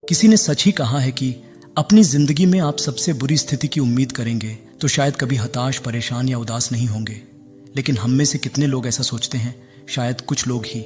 किसी ने सच ही कहा है कि अपनी जिंदगी में आप सबसे बुरी स्थिति की उम्मीद करेंगे तो शायद कभी हताश, परेशान या उदास नहीं होंगे। लेकिन हम में से कितने लोग ऐसा सोचते हैं? शायद कुछ लोग ही।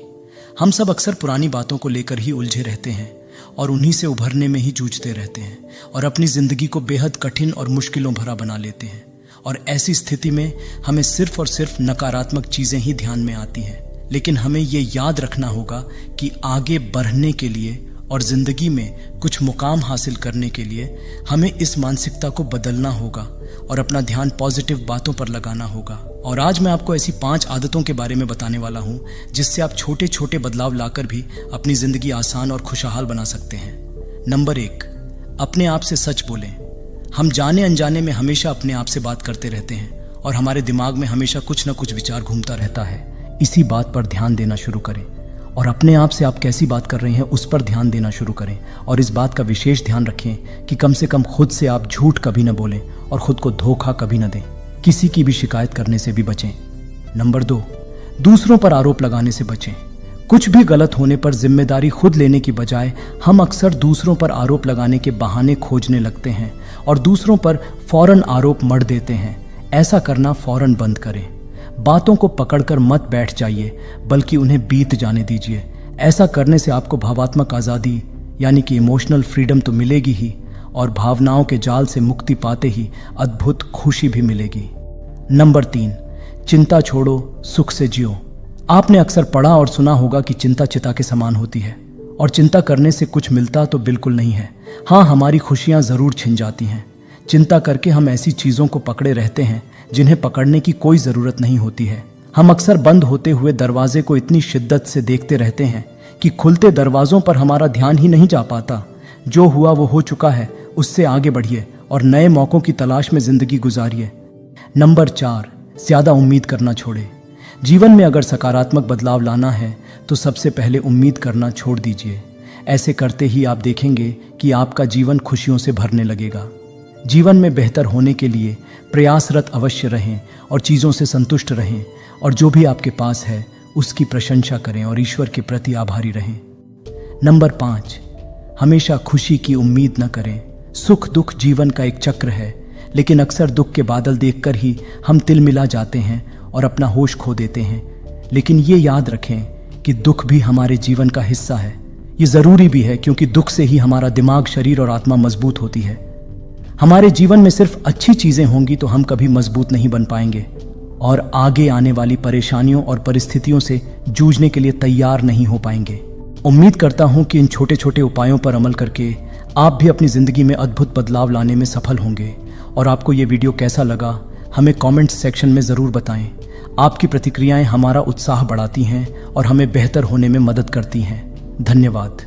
हम सब अक्सर पुरानी बातों को लेकर ही उलझे रहते हैं और उन्हीं से उभरने में ही जूझते रहते हैं और अपनी जिंदगी को बेहद कठिन और मुश्किलों भरा बना लेते हैं। और ऐसी स्थिति में हमें सिर्फ और सिर्फ नकारात्मक चीजें ही ध्यान में आती हैं। लेकिन हमें ये याद रखना होगा कि आगे बढ़ने के लिए और जिंदगी में कुछ मुकाम हासिल करने के लिए हमें इस मानसिकता को बदलना होगा और अपना ध्यान पॉजिटिव बातों पर लगाना होगा। और आज मैं आपको ऐसी 5 आदतों के बारे में बताने वाला हूं जिससे आप छोटे छोटे बदलाव लाकर भी अपनी जिंदगी आसान और खुशहाल बना सकते हैं। नंबर 1, अपने आप से सच बोलें। हम जाने अनजाने में हमेशा अपने आप से बात करते रहते हैं और हमारे दिमाग में हमेशा कुछ न कुछ विचार घूमता रहता है। इसी बात पर ध्यान देना शुरू करें और अपने आप से आप कैसी बात कर रहे हैं उस पर ध्यान देना शुरू करें। और इस बात का विशेष ध्यान रखें कि कम से कम खुद से आप झूठ कभी न बोलें और खुद को धोखा कभी न दें। किसी की भी शिकायत करने से भी बचें। नंबर 2, दूसरों पर आरोप लगाने से बचें। कुछ भी गलत होने पर जिम्मेदारी खुद लेने की बजाय हम अक्सर दूसरों पर आरोप लगाने के बहाने खोजने लगते हैं और दूसरों पर फौरन आरोप मढ़ देते हैं। ऐसा करना फौरन बंद करें। बातों को पकड़कर मत बैठ जाइए बल्कि उन्हें बीत जाने दीजिए। ऐसा करने से आपको भावात्मक आज़ादी यानी कि इमोशनल फ्रीडम तो मिलेगी ही और भावनाओं के जाल से मुक्ति पाते ही अद्भुत खुशी भी मिलेगी। नंबर 3, चिंता छोड़ो, सुख से जियो। आपने अक्सर पढ़ा और सुना होगा कि चिंता चिता के समान होती है और चिंता करने से कुछ मिलता तो बिल्कुल नहीं है। हाँ, हमारी खुशियां जरूर छिन जाती हैं। चिंता करके हम ऐसी चीजों को पकड़े रहते हैं जिन्हें पकड़ने की कोई जरूरत नहीं होती है। हम अक्सर बंद होते हुए दरवाजे को इतनी शिद्दत से देखते रहते हैं कि खुलते दरवाजों पर हमारा ध्यान ही नहीं जा पाता। जो हुआ वो हो चुका है, उससे आगे बढ़िए और नए मौकों की तलाश में जिंदगी गुजारिए। नंबर 4, ज्यादा उम्मीद करना छोड़े। जीवन में अगर सकारात्मक बदलाव लाना है तो सबसे पहले उम्मीद करना छोड़ दीजिए। ऐसे करते ही आप देखेंगे कि आपका जीवन खुशियों से भरने लगेगा। जीवन में बेहतर होने के लिए प्रयासरत अवश्य रहें और चीज़ों से संतुष्ट रहें और जो भी आपके पास है उसकी प्रशंसा करें और ईश्वर के प्रति आभारी रहें। नंबर 5, हमेशा खुशी की उम्मीद न करें। सुख दुख जीवन का एक चक्र है, लेकिन अक्सर दुख के बादल देखकर ही हम तिलमिला जाते हैं और अपना होश खो देते हैं। लेकिन ये याद रखें कि दुख भी हमारे जीवन का हिस्सा है। ये ज़रूरी भी है क्योंकि दुख से ही हमारा दिमाग, शरीर और आत्मा मजबूत होती है। हमारे जीवन में सिर्फ अच्छी चीजें होंगी तो हम कभी मजबूत नहीं बन पाएंगे और आगे आने वाली परेशानियों और परिस्थितियों से जूझने के लिए तैयार नहीं हो पाएंगे। उम्मीद करता हूं कि इन छोटे छोटे उपायों पर अमल करके आप भी अपनी जिंदगी में अद्भुत बदलाव लाने में सफल होंगे। और आपको ये वीडियो कैसा लगा हमें कमेंट सेक्शन में ज़रूर बताएं। आपकी प्रतिक्रियाएं हमारा उत्साह बढ़ाती हैं और हमें बेहतर होने में मदद करती हैं। धन्यवाद।